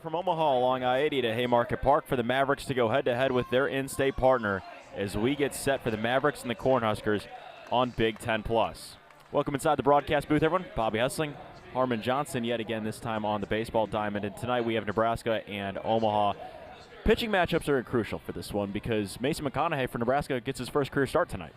From Omaha along I-80 to Haymarket Park for the Mavericks to go head-to-head with their in-state partner as we get set for the Mavericks and the Cornhuskers on Big Ten Plus. Welcome inside the broadcast booth, everyone. Bobby Hessling, Harmon Johnson yet again, this time on the baseball diamond. And tonight we have Nebraska and Omaha. Pitching matchups are crucial for this one because Mason McConaughey for Nebraska gets his first career start tonight.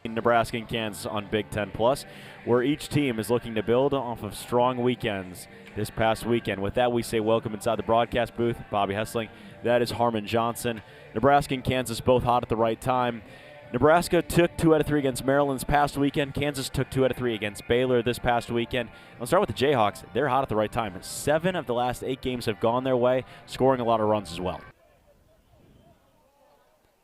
Nebraska and Kansas on Big Ten Plus, where each team is looking to build off of strong weekends this past weekend. With that, we say welcome inside the broadcast booth. Bobby Hessling, that is Harmon Johnson. Nebraska and Kansas both hot at the right time. Nebraska took 2 out of 3 against Maryland this past weekend. Kansas took 2 out of 3 against Baylor this past weekend. I'll start with the Jayhawks. They're hot at the right time. 7 of the last 8 games have gone their way, scoring a lot of runs as well.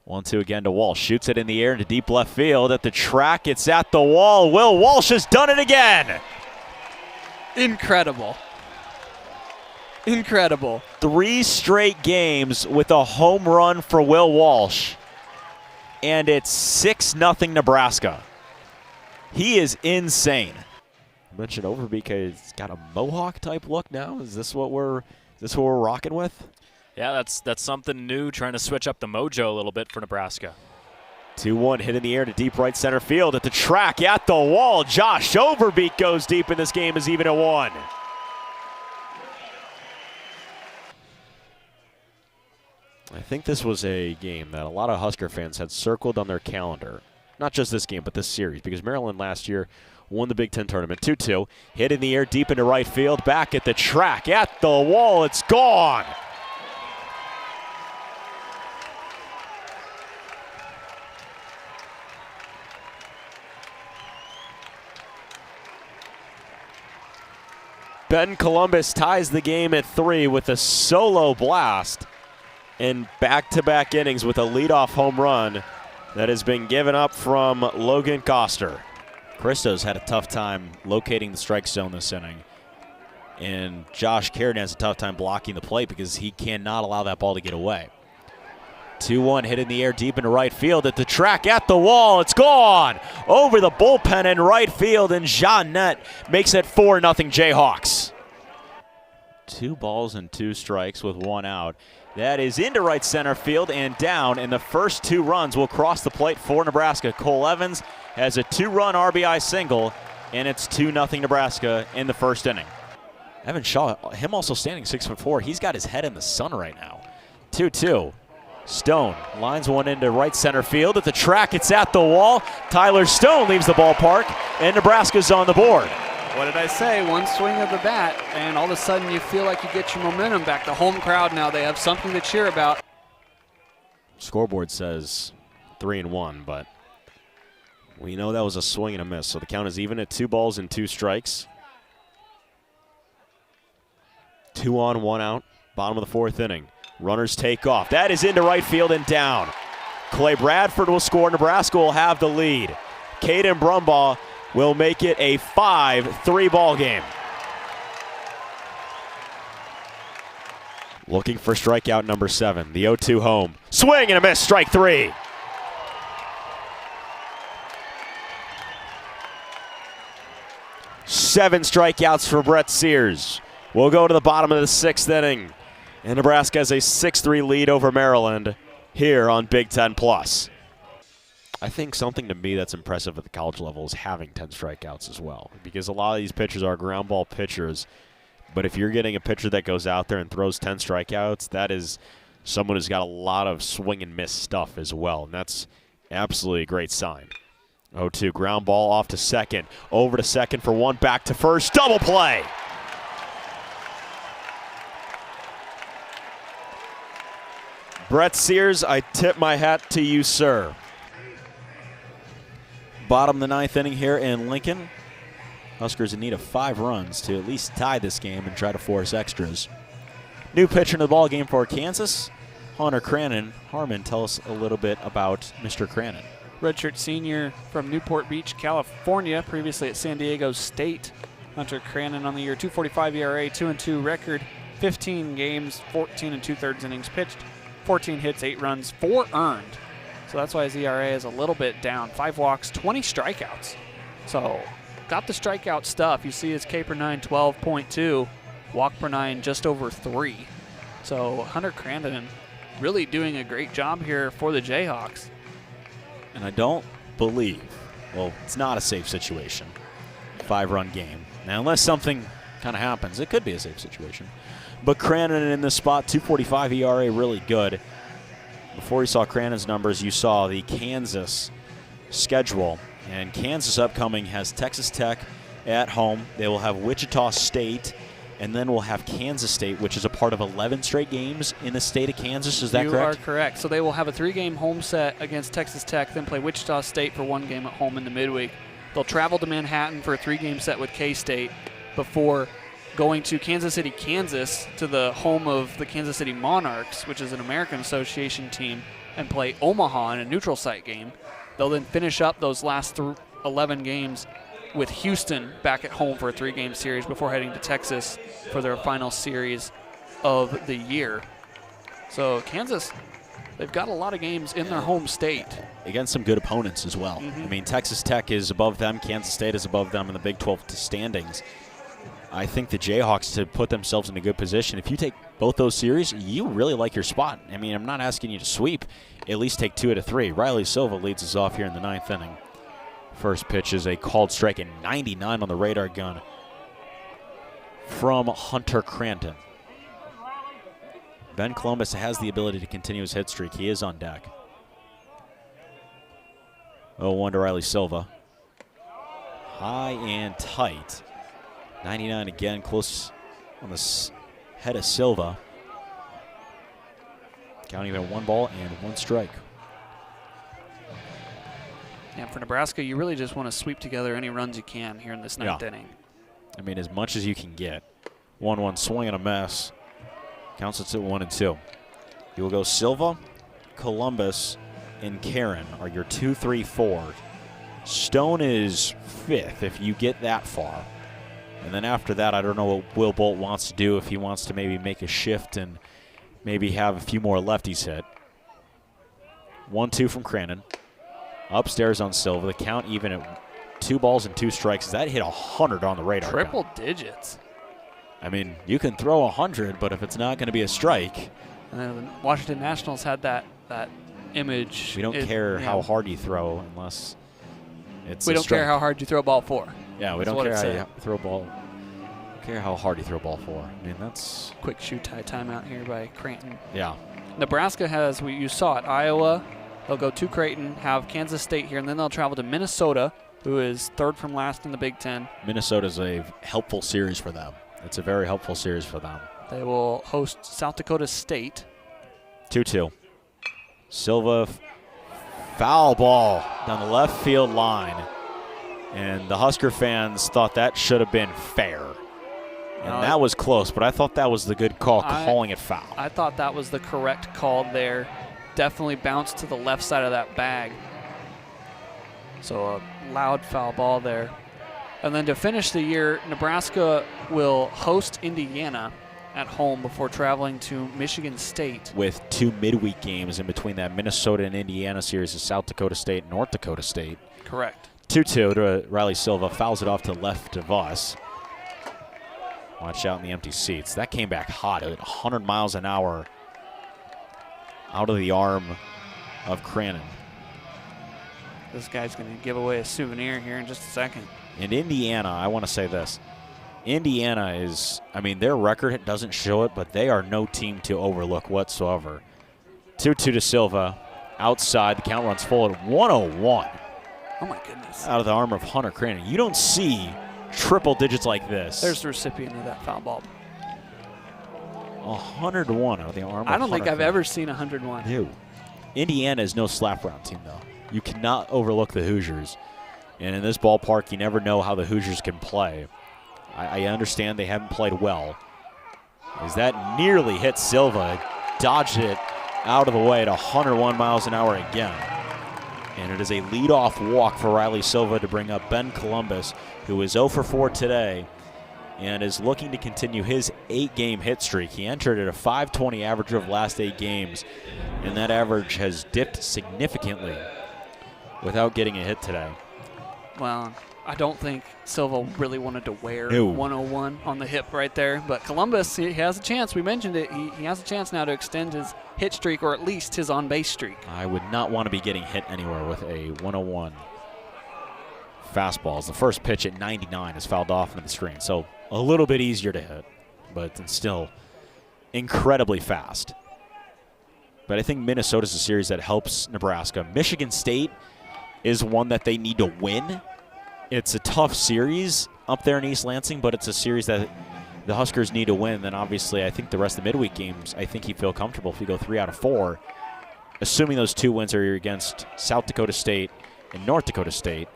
1-2 again to Walsh. Shoots it in the air into deep left field. At the track, it's at the wall. Will Walsh has done it again. Incredible. Incredible. 3 straight games with a home run for Will Walsh. And it's 6-0 Nebraska. He is insane. I mentioned Overbeek has got a Mohawk-type look now. Is this what we're rocking with? Yeah, that's something new, trying to switch up the mojo a little bit for Nebraska. 2-1 hit in the air to deep right center field. At the track, at the wall, Josh Overbeek goes deep, and this game is even at 1. I think this was a game that a lot of Husker fans had circled on their calendar. Not just this game, but this series, because Maryland last year won the Big Ten tournament. 2-2, hit in the air deep into right field, back at the track, at the wall, it's gone. Ben Columbus ties the game at 3 with a solo blast in back-to-back innings with a leadoff home run that has been given up from Logan Coster. Christo's had a tough time locating the strike zone this inning, and Josh Carradine has a tough time blocking the plate because he cannot allow that ball to get away. 2-1 hit in the air deep into right field. At the track, at the wall, it's gone! Over the bullpen in right field, and Jeanette makes it 4-0 Jayhawks. 2 balls and 2 strikes with 1 out. That is into right center field and down, and the first 2 runs will cross the plate for Nebraska. Cole Evans has a 2-run RBI single, and it's 2-0 Nebraska in the first inning. Evan Shaw, him also standing 6'4", he's got his head in the sun right now. 2-2. Stone lines one into right center field. At the track, it's at the wall. Tyler Stone leaves the ballpark, and Nebraska's on the board. What did I say? One swing of the bat, and all of a sudden you feel like you get your momentum back. The home crowd now, they have something to cheer about. Scoreboard says 3-1, but we know that was a swing and a miss, so the count is even at 2 balls and 2 strikes. 2 on, 1 out, bottom of the 4th inning. Runners take off. That is into right field and down. Clay Bradford will score. Nebraska will have the lead. Caden Brumbaugh will make it a 5-3 ball game. Looking for strikeout number 7. The 0-2 home. Swing and a miss. Strike 3. Seven strikeouts for Brett Sears. We'll go to the bottom of the 6th inning. And Nebraska has a 6-3 lead over Maryland here on Big Ten Plus. I think something to me that's impressive at the college level is having 10 strikeouts as well, because a lot of these pitchers are ground ball pitchers. But if you're getting a pitcher that goes out there and throws 10 strikeouts, that is someone who's got a lot of swing and miss stuff as well, and that's absolutely a great sign. 0-2 ground ball off to second, over to second for 1, back to first, double play. Brett Sears, I tip my hat to you, sir. Bottom of the 9th inning here in Lincoln. Huskers in need of 5 runs to at least tie this game and try to force extras. New pitcher in the ball game for Kansas, Hunter Cranon. Harmon, tell us a little bit about Mr. Cranon. Redshirt senior from Newport Beach, California, previously at San Diego State. Hunter Cranon on the year, 2.45 ERA, 2-2 record, 15 games, 14 2/3 innings pitched. 14 hits, 8 runs, 4 earned. So that's why his ERA is a little bit down. 5 walks, 20 strikeouts. So got the strikeout stuff. You see his K per 9, 12.2. Walk per 9, just over 3. So Hunter Crandon really doing a great job here for the Jayhawks. And I don't believe, well, it's not a safe situation. 5-run game. Now, unless something kind of happens, it could be a safe situation. But Crandon in this spot, 2.45 ERA, really good. Before you saw Crandon's numbers, you saw the Kansas schedule. And Kansas upcoming has Texas Tech at home. They will have Wichita State, and then we'll have Kansas State, which is a part of 11 straight games in the state of Kansas. Is that correct? You are correct. So they will have a 3-game home set against Texas Tech, then play Wichita State for 1 game at home in the midweek. They'll travel to Manhattan for a 3-game set with K-State before going to Kansas City, Kansas, to the home of the Kansas City Monarchs, which is an American Association team, and play Omaha in a neutral site game. They'll then finish up those last 11 games with Houston back at home for a 3-game series before heading to Texas for their final series of the year. So Kansas, they've got a lot of games in their home state. Against some good opponents as well. I mean, Texas Tech is above them. Kansas State is above them in the Big 12 standings. I think the Jayhawks to put themselves in a good position. If you take both those series, you really like your spot. I mean, I'm not asking you to sweep. At least take 2 out of 3. Riley Silva leads us off here in the 9th inning. First pitch is a called strike at 99 on the radar gun from Hunter Crandon. Ben Columbus has the ability to continue his hit streak. He is on deck. 0-1 to Riley Silva. High and tight. 99 again, close on the head of Silva. Counting at 1 ball and 1 strike. Yeah, for Nebraska, you really just want to sweep together any runs you can here in this 9th inning. I mean, as much as you can get. 1-1 swing and a miss. Counts it to 1-2. You will go Silva, Columbus, and Karen are your 2, 3, 4. Stone is 5th if you get that far. And then after that, I don't know what Will Bolt wants to do, if he wants to maybe make a shift and maybe have a few more lefties hit. 1-2 from Crandon. Upstairs on Silva. The count even at 2 balls and 2 strikes. That hit 100 on the radar. Triple digits. I mean, you can throw 100, but if it's not going to be a strike. The Washington Nationals had that image. We don't care how hard you throw unless it's We a don't strike. care how hard you throw a ball 4. Yeah, we don't care how you throw a ball. Care how hard you throw a ball 4. I mean, that's quick shoe tie timeout here by Creighton. Yeah. Nebraska has, you saw it, Iowa. They'll go to Creighton, have Kansas State here, and then they'll travel to Minnesota, who is 3rd from last in the Big Ten. Minnesota's a helpful series for them. It's a very helpful series for them. They will host South Dakota State. 2-2. Silva, foul ball down the left field line. And the Husker fans thought that should have been fair. And that was close, but I thought that was the good call, calling it foul. I thought that was the correct call there. Definitely bounced to the left side of that bag. So a loud foul ball there. And then to finish the year, Nebraska will host Indiana at home before traveling to Michigan State. With 2 midweek games in between that Minnesota and Indiana series of South Dakota State and North Dakota State. Correct. 2-2 to Riley Silva. Fouls it off to the left of us. Watch out in the empty seats. That came back hot at 100 miles an hour out of the arm of Crandon. This guy's going to give away a souvenir here in just a second. And Indiana, I want to say this. Indiana is, I mean, their record doesn't show it, but they are no team to overlook whatsoever. 2-2 to Silva. Outside, the count runs full at 101. Oh, my goodness. Out of the arm of Hunter Crandon. You don't see triple digits like this. There's the recipient of that foul ball. 101 out of the arm of I don't think Hunter I've ever seen 101. No. Indiana is no slap round team, though. You cannot overlook the Hoosiers. And in this ballpark, you never know how the Hoosiers can play. I understand they haven't played well. As that nearly hit Silva, dodged it out of the way at 101 miles an hour again. And it is a leadoff walk for Riley Silva to bring up Ben Columbus, who is 0 for 4 today and is looking to continue his 8-game hit streak. He entered at a .520 average of the last 8 games, and that average has dipped significantly without getting a hit today. Well, I don't think Silva really wanted to wear No. 101 on the hip right there. But Columbus, he has a chance. We mentioned it. He has a chance now to extend his hit streak, or at least his on-base streak. I would not want to be getting hit anywhere with a 101 fastball. As the first pitch at 99 is fouled off into the screen. So a little bit easier to hit, but it's still incredibly fast. But I think Minnesota's a series that helps Nebraska. Michigan State is one that they need to win. It's a tough series up there in East Lansing, but it's a series that the Huskers need to win. Then obviously I think the rest of the midweek games, I think he'd feel comfortable if you go 3 out of 4, assuming those 2 wins are against South Dakota State and North Dakota State.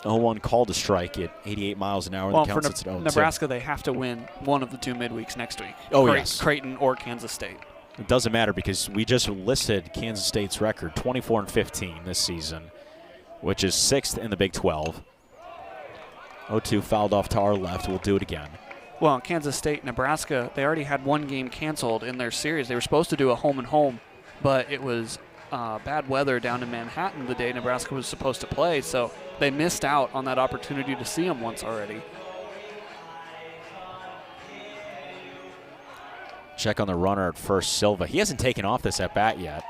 0-1 called to strike at 88 miles an hour. Well, the for count sits at 0-2. Nebraska, they have to win one of the 2 midweeks next week. Oh, yes. Creighton or Kansas State. It doesn't matter because we just listed Kansas State's record, 24-15 this season, which is 6th in the Big 12. 0-2 fouled off to our left. We'll do it again. Well, Kansas State, Nebraska, they already had 1 game canceled in their series. They were supposed to do a home and home, but it was bad weather down in Manhattan the day Nebraska was supposed to play, so they missed out on that opportunity to see them once already. Check on the runner at first, Silva. He hasn't taken off this at-bat yet.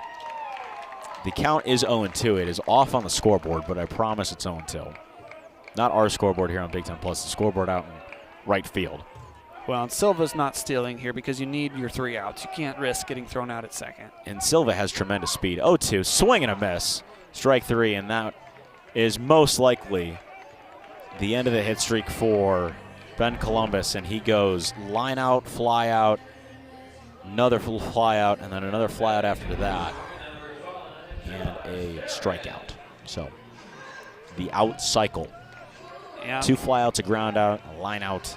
The count is 0-2. It is off on the scoreboard, but I promise it's 0-2. Not our scoreboard here on Big Ten Plus, the scoreboard out in right field. Well, and Silva's not stealing here because you need your 3 outs. You can't risk getting thrown out at second. And Silva has tremendous speed. 0-2, swing and a miss. Strike 3, and that is most likely the end of the hit streak for Ben Columbus, and he goes line out, fly out, another fly out, and then another fly out after that, and a strikeout. So the out cycle. Yeah. 2 flyouts, a ground out, a line out,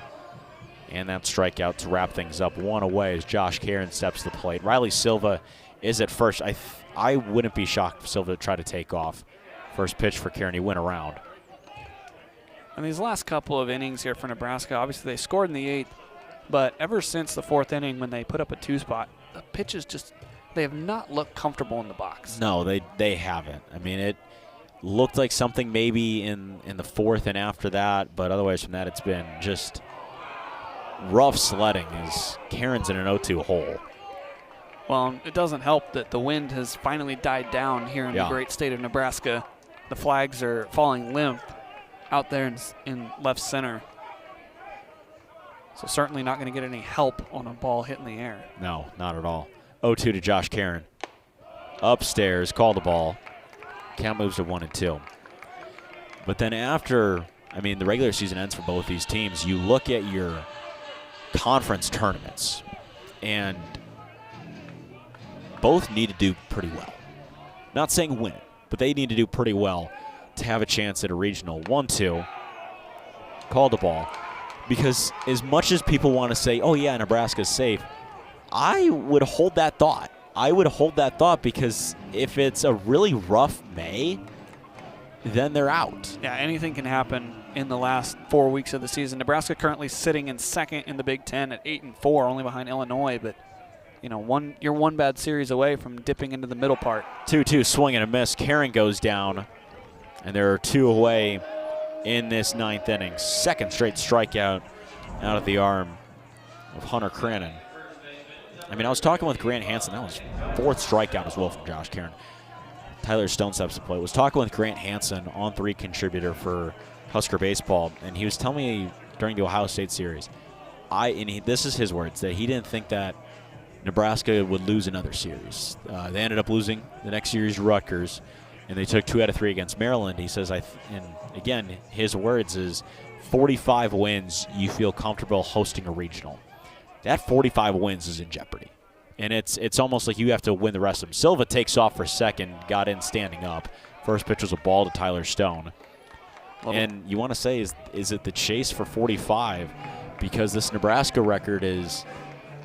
and that strikeout to wrap things up. 1 away as Josh Karen steps to the plate. Riley Silva is at first. I wouldn't be shocked if Silva tried to take off. First pitch for Karen, he went around. And these last couple of innings here for Nebraska, obviously they scored in the 8th, but ever since the 4th inning when they put up a 2 spot, the pitches just, they have not looked comfortable in the box. No, they haven't. I mean, it looked like something maybe in the 4th and after that, but otherwise from that it's been just rough sledding as Karen's in an 0-2 hole. Well, it doesn't help that the wind has finally died down here in the great state of Nebraska. The flags are falling limp out there in left center. So certainly not going to get any help on a ball hit in the air. No, not at all. 0-2 to Josh Karen. Upstairs, call the ball. Count moves to 1-2. But then after, I mean, the regular season ends for both these teams, you look at your conference tournaments, and both need to do pretty well. Not saying win, but they need to do pretty well to have a chance at a regional. 1-2, call the ball. Because as much as people want to say, oh yeah, Nebraska's safe, I would hold that thought. I would hold that thought because if it's a really rough May, then they're out. Yeah, anything can happen in the last 4 weeks of the season. Nebraska currently sitting in 2nd in the Big Ten at 8-4, only behind Illinois, but you know, you're 1 bad series away from dipping into the middle part. 2-2, swing and a miss. Karen goes down, and there are 2 away in this 9th inning. 2nd straight strikeout out of the arm of Hunter Cranon. I mean, I was talking with Grant Hansen. That was 4th strikeout as well from Josh Karen. Tyler Stone steps to play. I was talking with Grant Hansen, on-3 contributor for Husker Baseball, and he was telling me during the Ohio State series, this is his words, that he didn't think that Nebraska would lose another series. They ended up losing the next series to Rutgers, and they took 2 out of 3 against Maryland. He says, and again, his words is 45 wins, you feel comfortable hosting a regional. That 45 wins is in jeopardy. And it's almost like you have to win the rest of them. Silva takes off for second, got in standing up. First pitch was a ball to Tyler Stone. And you want to say, is it the chase for 45? Because this Nebraska record is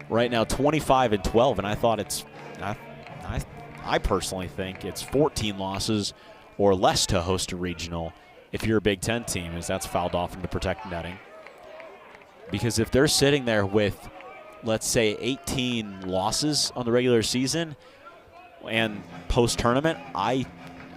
right now 25-12, and I thought I personally think it's 14 losses or less to host a regional if you're a Big Ten team, as that's fouled off into protected netting. Because if they're sitting there with, let's say, 18 losses on the regular season and post-tournament, I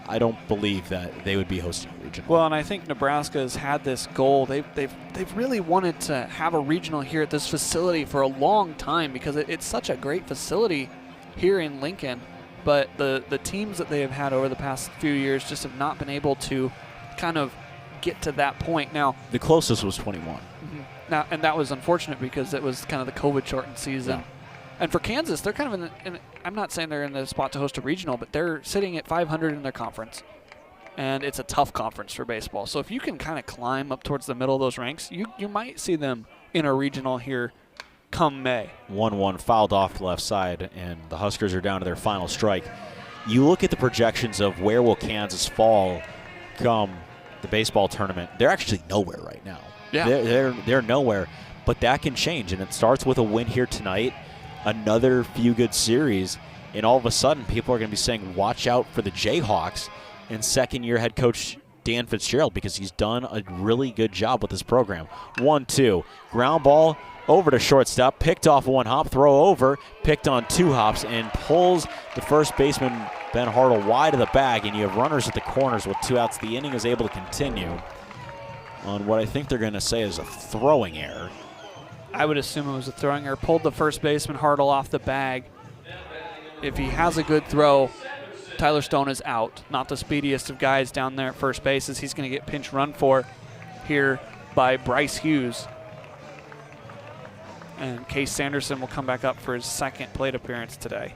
I don't believe that they would be hosting a regional. Well, and I think Nebraska has had this goal. They've really wanted to have a regional here at this facility for a long time because it's such a great facility here in Lincoln. But the teams that they have had over the past few years just have not been able to kind of get to that point. Now, the closest was 21. Now, and that was unfortunate because it was kind of the COVID-shortened season. Yeah. And for Kansas, they're kind of I'm not saying they're in the spot to host a regional, but they're sitting at 500 in their conference. And it's a tough conference for baseball. So if you can kind of climb up towards the middle of those ranks, you might see them in a regional here come May. 1-1 fouled off the left side, and the Huskers are down to their final strike. You look at the projections of where will Kansas fall come the baseball tournament. They're actually nowhere right now. Yeah. They're nowhere, but that can change, and it starts with a win here tonight. Another few good series, and all of a sudden people are going to be saying watch out for the Jayhawks and second-year head coach Dan Fitzgerald because he's done a really good job with this program. 1-2, ground ball over to shortstop, picked off one hop, throw over, picked on two hops, and pulls the first baseman Ben Hartle wide of the bag, and you have runners at the corners with 2 outs. The inning is able to continue on what I think they're going to say is a throwing error. I would assume it was a throwing error. Pulled the first baseman Hartle off the bag. If he has a good throw, Tyler Stone is out. Not the speediest of guys down there at first base as he's going to get pinch run for here by Bryce Hughes. And Case Sanderson will come back up for his second plate appearance today.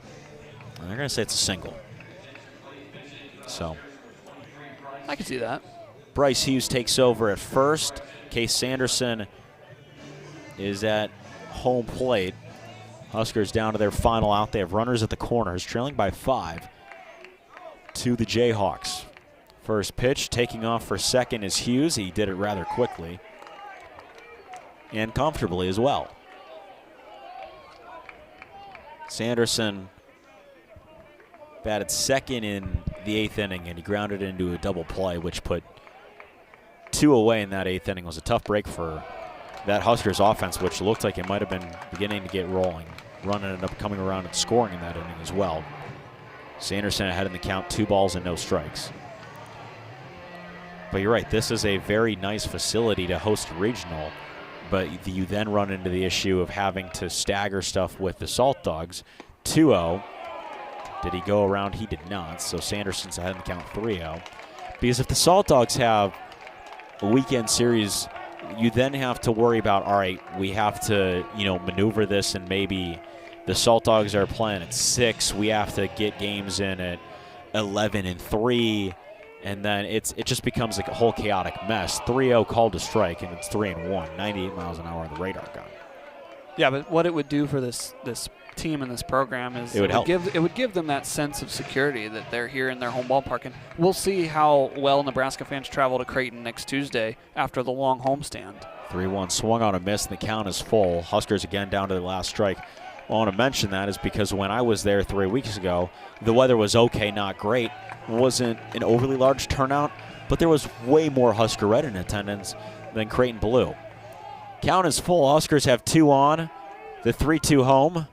And they're going to say it's a single. So I can see that. Bryce Hughes takes over at first. Case Sanderson is at home plate. Huskers down to their final out. They have runners at the corners, trailing by 5 to the Jayhawks. First pitch, taking off for second is Hughes. He did it rather quickly and comfortably as well. Sanderson batted second in the 8th inning, and he grounded into a double play, which put 2 away in that 8th inning. It was a tough break for that Huskers offense, which looked like it might have been beginning to get rolling. Run ended up coming around and scoring in that inning as well. Sanderson ahead in the count, 2 balls and no strikes. But you're right, this is a very nice facility to host a regional, but you then run into the issue of having to stagger stuff with the Salt Dogs. 2-0. Did he go around? He did not, so Sanderson's ahead in the count 3-0. Because if the Salt Dogs have a weekend series, you then have to worry about, all right, we have to, maneuver this, and maybe the Salt Dogs are playing at 6. We have to get games in at 11 and 3, and then it just becomes like a whole chaotic mess. 3-0 called to strike, and it's 3-1, 98 miles an hour on the radar gun. Yeah, but what it would do for this team and this program is it would give them that sense of security that they're here in their home ballpark. And we'll see how well Nebraska fans travel to Creighton next Tuesday after the long homestand. 3-1 swung on a miss, and the count is full. Huskers again down to the last strike. I want to mention that is because when I was there 3 weeks ago, the weather was okay, not great. Wasn't an overly large turnout, but there was way more Husker Red in attendance than Creighton Blue. Count is full. Huskers have 2 on. The 3-2 home.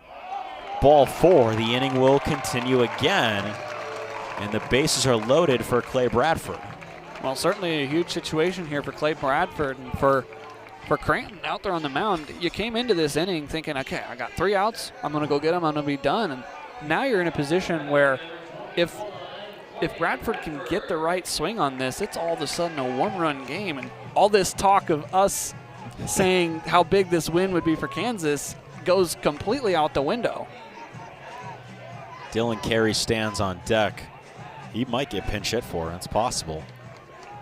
Ball 4. The inning will continue again, and the bases are loaded for Clay Bradford. Well, certainly a huge situation here for Clay Bradford and for Creighton out there on the mound. You came into this inning thinking, okay, I got 3 outs. I'm going to go get them. I'm going to be done. And now you're in a position where if Bradford can get the right swing on this, it's all of a sudden a 1-run game. And all this talk of us saying how big this win would be for Kansas goes completely out the window. Dylan Carey stands on deck. He might get pinch hit for. That's possible.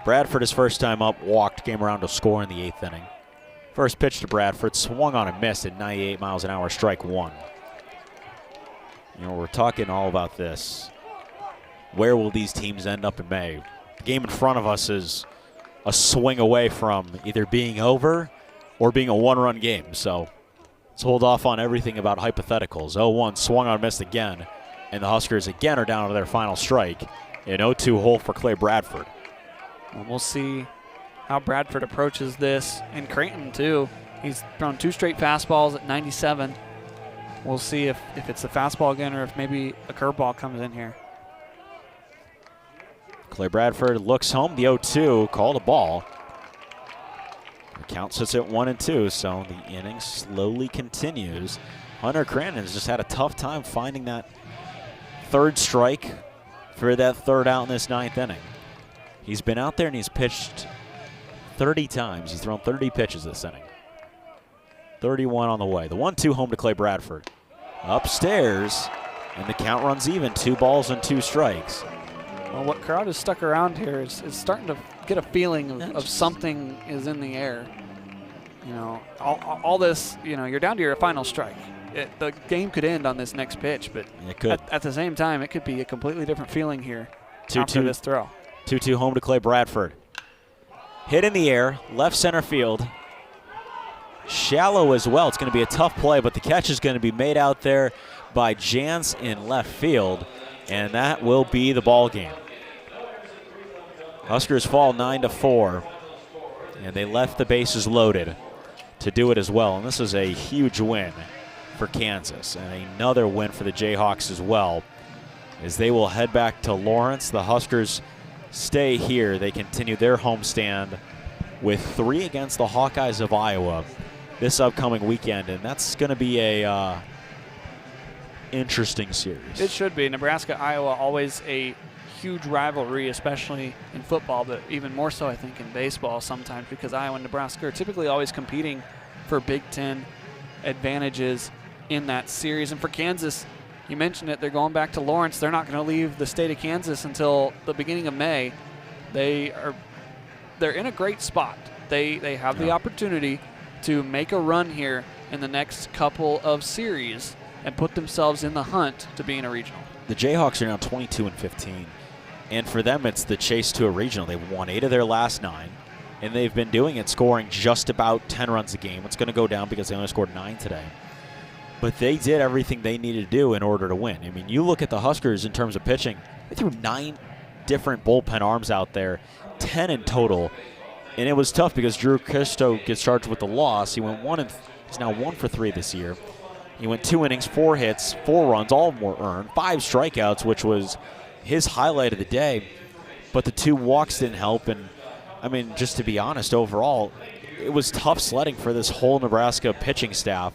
Bradford, his first time up, walked, came around to score in the 8th inning. First pitch to Bradford, swung on and missed at 98 miles an hour, strike 1. We're talking all about this. Where will these teams end up in May? The game in front of us is a swing away from either being over or being a 1-run game. So let's hold off on everything about hypotheticals. 0-1, swung on and missed again. And the Huskers again are down to their final strike. An 0-2 hole for Clay Bradford. And we'll see how Bradford approaches this. And Creighton, too. He's thrown 2 straight fastballs at 97. We'll see if it's the fastball again or if maybe a curveball comes in here. Clay Bradford looks home. The 0-2 called a ball. The count sits at 1-2, so the inning slowly continues. Hunter Cranon has just had a tough time finding that third strike for that third out in this ninth inning. He's been out there and he's pitched 30 times. He's thrown 30 pitches this inning. 31 on the way. The 1-2 home to Clay Bradford. Upstairs, and the count runs even. 2 balls and 2 strikes. Well, what crowd is stuck around here is starting to get a feeling of something is in the air. You know, all this, you know, you're down to your final strike. The game could end on this next pitch, but it could. At the same time, it could be a completely different feeling here after this throw. 2-2 home to Clay Bradford. Hit in the air, left center field. Shallow as well. It's going to be a tough play, but the catch is going to be made out there by Jans in left field, and that will be the ball game. Huskers fall 9-4, and they left the bases loaded to do it as well. And this is a huge win for Kansas, and another win for the Jayhawks as well, as they will head back to Lawrence. The Huskers stay here. They continue their homestand with 3 against the Hawkeyes of Iowa this upcoming weekend, and that's going to be a interesting series. It should be. Nebraska-Iowa, always a huge rivalry, especially in football, but even more so, I think, in baseball sometimes, because Iowa and Nebraska are typically always competing for Big Ten advantages in that series. And for Kansas, you mentioned it, they're going back to Lawrence. They're not going to leave the state of Kansas until the beginning of May. They're in a great spot. They have the opportunity to make a run here in the next couple of series and put themselves in the hunt to be in a regional. The Jayhawks are now 22-15, and for them it's the chase to a regional. They've won 8 of their last 9, and they've been doing it scoring just about 10 runs a game. It's going to go down because they only scored 9 today. But they did everything they needed to do in order to win. I mean, you look at the Huskers in terms of pitching, they threw 9 different bullpen arms out there, 10 in total. And it was tough because Drew Christo gets charged with the loss. He's now 1 for 3 this year. He went 2 innings, 4 hits, 4 runs, all of them were earned, 5 strikeouts, which was his highlight of the day. But the 2 walks didn't help. And, I mean, just to be honest, overall, it was tough sledding for this whole Nebraska pitching staff.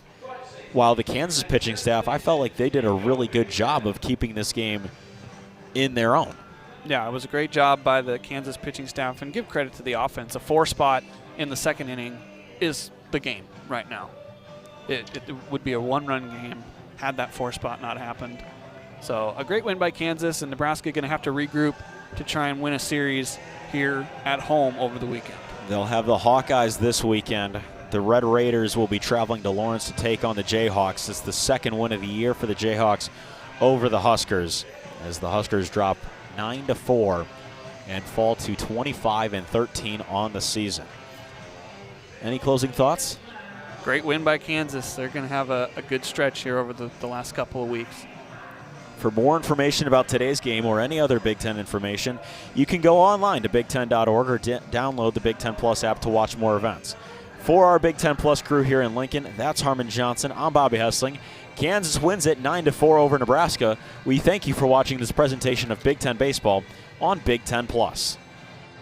While the Kansas pitching staff, I felt like they did a really good job of keeping this game in their own. Yeah, it was a great job by the Kansas pitching staff, and give credit to the offense. A 4 spot in the second inning is the game right now. It would be a 1-run game had that 4 spot not happened. So a great win by Kansas, and Nebraska going to have to regroup to try and win a series here at home over the weekend. They'll have the Hawkeyes this weekend. The Red Raiders will be traveling to Lawrence to take on the Jayhawks. It's the 2nd win of the year for the Jayhawks over the Huskers, as the Huskers drop 9-4 and fall to 25-13 on the season. Any closing thoughts? Great win by Kansas. They're going to have a good stretch here over the last couple of weeks. For more information about today's game or any other Big Ten information, you can go online to big10.org or download the Big Ten Plus app to watch more events. For our Big Ten Plus crew here in Lincoln, that's Harmon Johnson. I'm Bobby Hessling. Kansas wins it 9-4 over Nebraska. We thank you for watching this presentation of Big Ten Baseball on Big Ten Plus.